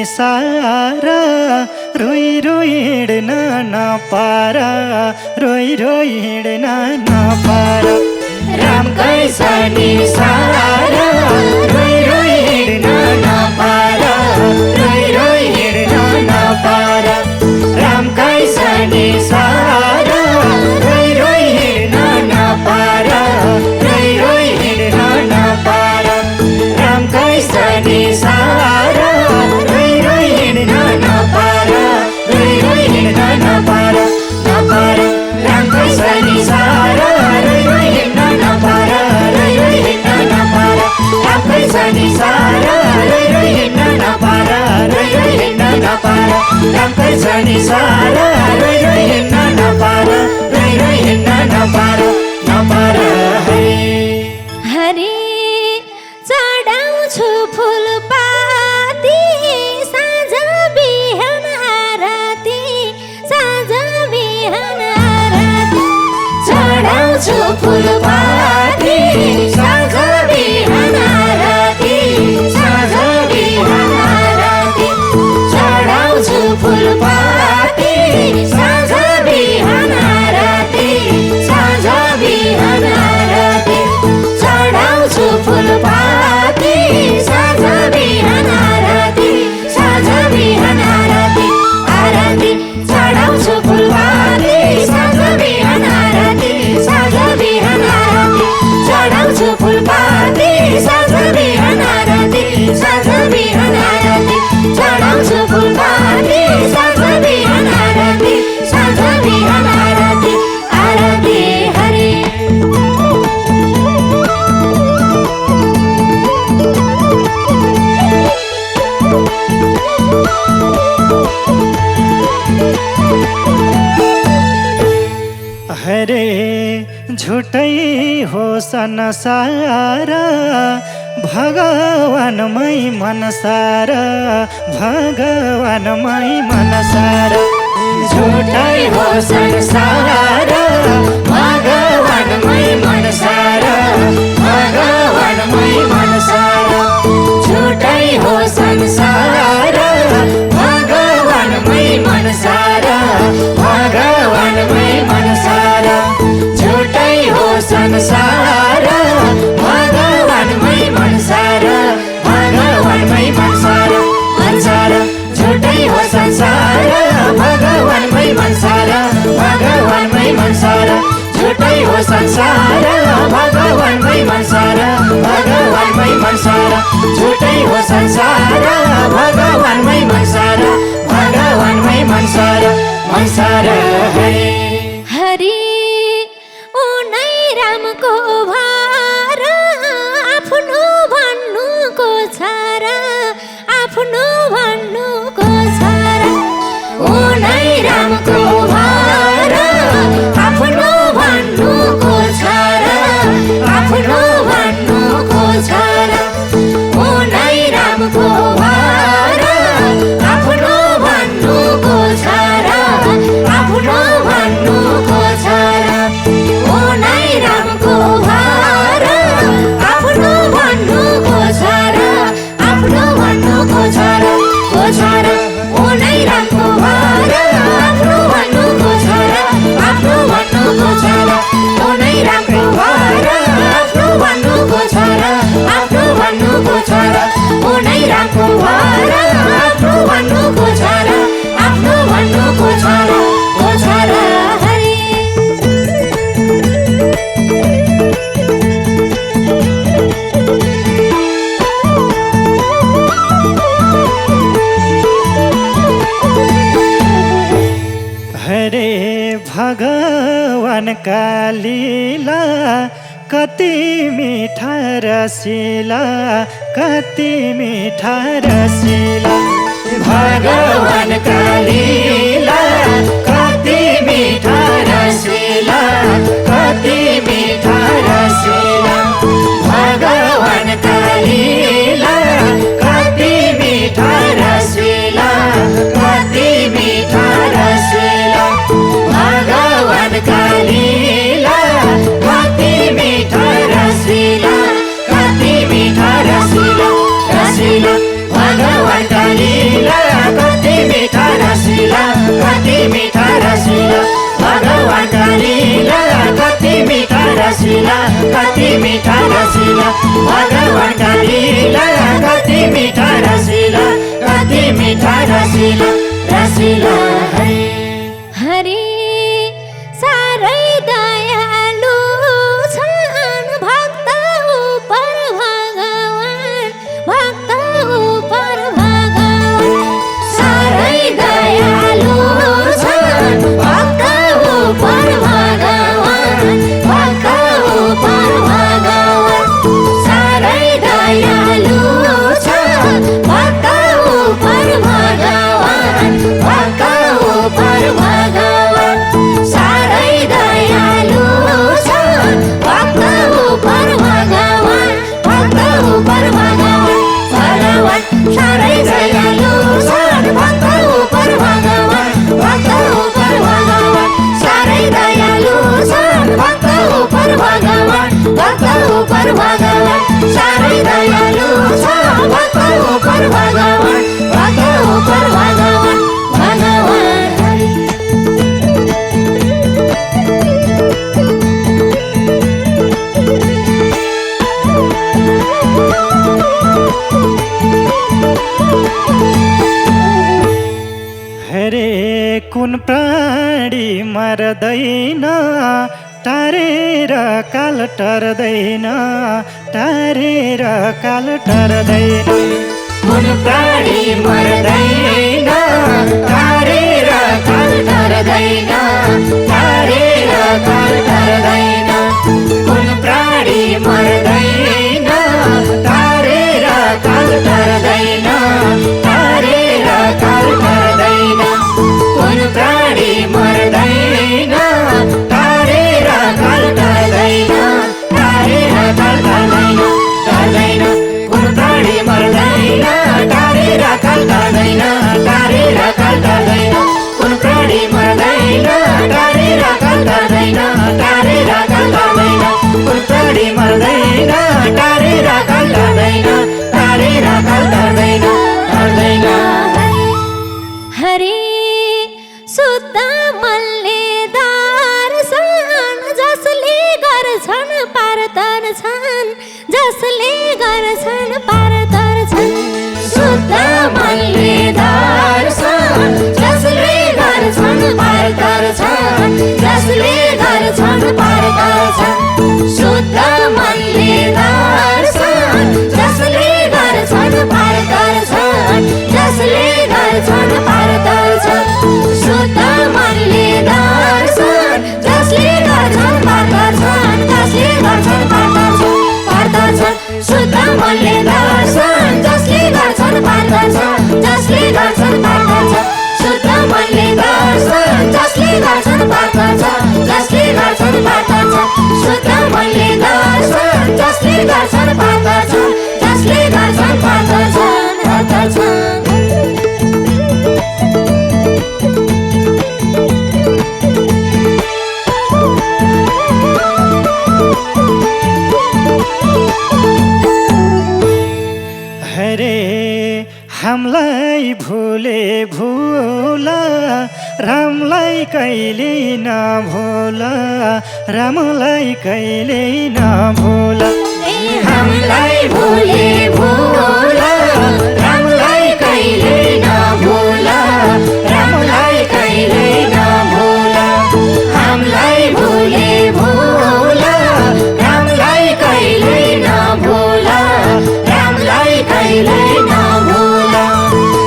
सारा रोई रोई हिँड्न नपारा रोई रोई हिँड्न नपारा रामकै छ नि सारा रोई रोई हिँड्न नपारा रोई रोई हिँड्न नपारा रामकै छ नि सारा रोई रोई हिँड्न नपारा रोई रोई हिँड्न नपारा रामकै छ नि सारा रोई रोई हिँड्न नपारा रोई रोई हिँड्न नपारा नपारा रामकै छ नि सारा रोई रोई हिँड्न नपारा रोई रोई हिँड्न नपारा रामकै छ नि सारा रोई रोई हिँड्न नपारा रोई रोई हिँड्न नपारा रामकै छ नि सारा रोई रोई हिँड्न नपारा रोई रोई हिँड्न नपारा नपारा हरि चढाउँछु फुलपाती साँझ बिहान आरती साँझ बिहान आरती चढाउँछु फुलपाती साँझ बिहान आरती साँझ बिहान आरती चढाउँछु फुलपाती साँझ बिहान आरती साँझ बिहान आरती चढाउँछु फुलपाती साँझ बिहान आरती साँझ बिहान आरती आरती चढाउँछु फुलपाती साँझ बिहान आरती साँझ बिहान आरती चढाउँछु फुलपाती साँझ बिहान आरती साँझ बिहान आरती चढाउँछु फुलपाती साँझ बिहान आरती साँझ बिहान आरती आरती हरि हरे झुटै हो संसारा भगवानमै मन सारा भगवानमै मन सारा झुटै हो संसार भगवानमै मन सारा भगवानमै मन सारा झुटै हो संसार भगवानमै मन सारा भगवानमै मन सारा झुटै हो संसार भगवानमै मन सारा भगवानमै मन सारा मन सारा झुटै हो संसार भगवानमै मन सारा भगवानमै मन सारा झुटै हो संसार भगवानमै मन सारा भगवानमै मन सारा झुटै हो संसार भगवानमै मन सारा भगवानमै मन सारा हरि हरि उनै रामको भार आफ्नो भन्नुको छ र आफ्नो भन्नुको छ र उनै रामको भार आफ्नो भन्नुको छ र आफ्नो भन्नुको छ र उनै रामको भार आफ्नो भन्नुको छ र आफ्नो भन्नुको छ र उनै रामको भार आफ्नो भन्नुको छ र आफ्नो भन्नुको छ र उनै रामको भार आफ्नो भन्नुको छ र आफ्नो भन्नुको छ र उनै रामको भार आफ्नो भन्नुको छ र आफ्नो भन्नुको छ र उनै रामको भार आफ्नो भन्नुको छ र आफ्नो भन्नुको छ र हरि हरे भगवान का लीला कति मीठा रसिला कति मीठा रसिला भगवान का लीला कति मीठा रसिला कति मीठा रसिला भगवान का लीला कति मीठा रसिला कति मीठा रसिला भगवान का लीला कति मीठा रसिला कति मीठा रसिला भगवान का लीला कति मिठा रसिला भगवानका लीला कति मिठा रसिला कति मिठा रसिला रसिला है हरि साह्रै दयालु छन् भक्त उपर भगवान भक्त उपर भगवान साह्रै दयालु छन् भक्त उपर भगवान भक्त उपर भगवान साह्रै दयालु छन् भक्त उपर भगवान भक्त उपर भगवान साह्रै दयालु छन् भक्त उपर भगवान भक्त उपर भगवान भगवान साह्रै दयालु छन् भक्त उपर भगवान भक्त उपर भगवान साह्रै दयालु छन् भक्त उपर भगवान भक्त उपर भगवान साह्रै दयालु छन् भक्त उपर भगवान भक्त उपर भगवान भगवान हरे कुन प्राणी मर्दैन टारेर काल टर्दैन टारेर काल टर्दैन कुन प्राणी मर्दैन टारेर काल टर्दैन टारेर काल टर्दैन कुन प्राणी मर्दैन टारेर काल टर्दैन टारेर काल टर्दैन कुन प्राणी मर्दैन टारेर काल टर्दैन टारेर काल टर्दैन टर्दैन कुन प्राणी मर्दैन टारेर काल टर्दैन टारेर काल टर्दैन कुन प्राणी मर्दैन टारेर काल टर्दैन टारेर काल टर्दैन कुन प्राणी मर्दैन टारेर काल टर्दैन टारेर काल टर्दैन टर्दैन हरि शुद्ध मनले दर्शन जसले गर्छन् पार तर्छन् जसले गर्छन् पार तर्छन् शुद्ध मनले दर्शन जसले गर्छन् पार तर्छन् जसले गर्छन् पार तर्छन् शुद्ध मनले दर्शन जसले गर्छन् पार तर्छन् जसले गर्छन् पार तर्छन् शुद्ध मनले दर्शन जसले गर्छन् पार तर्छन् जसले गर्छन् पार तर्छन् शुद्ध मनले दर्शन जसले गर्छन् पार तर्छन् जसले गर्छन् पार तर्छन् शुद्ध मनले दर्शन जसले गर्छन् पार तर्छन् जसले गर्छन् पार तर्छन् शुद्ध मनले दर्शन जसले गर्छन् पार तर्छन् जसले गर्छन् पार तर्छन् हरे हामीलाई भुले भुला रामलाई कहिले नभुला रामलाई कहिले नभुला हामीलाई भुले भुला रामलाई कहिले नभुला रामलाई कहिले नभुला हामीलाई भुले भुला रामलाई कहिले नभुला रामलाई कहिले नभुला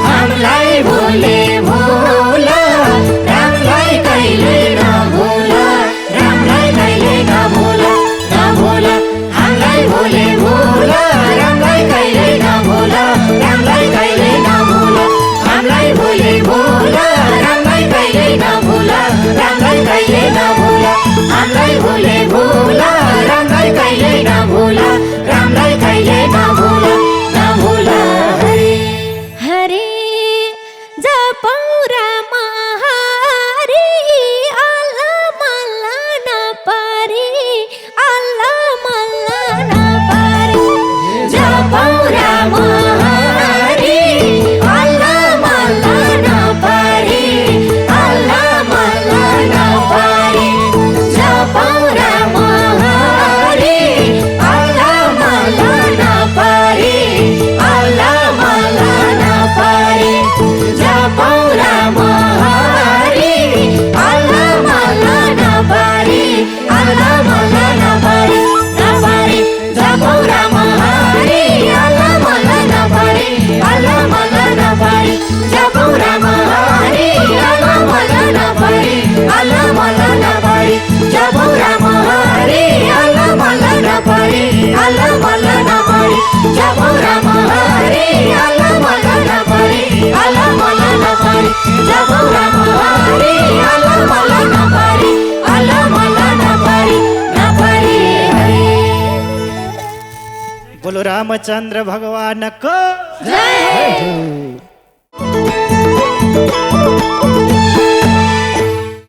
हामीलाई भुले भुला रामलाई कहिले नभुला रामलाई कहिले नभुला नभुला हामीलाई भुले भुला रामलाई कहिले नभुला बोलो रामचंद्र भगवान को जय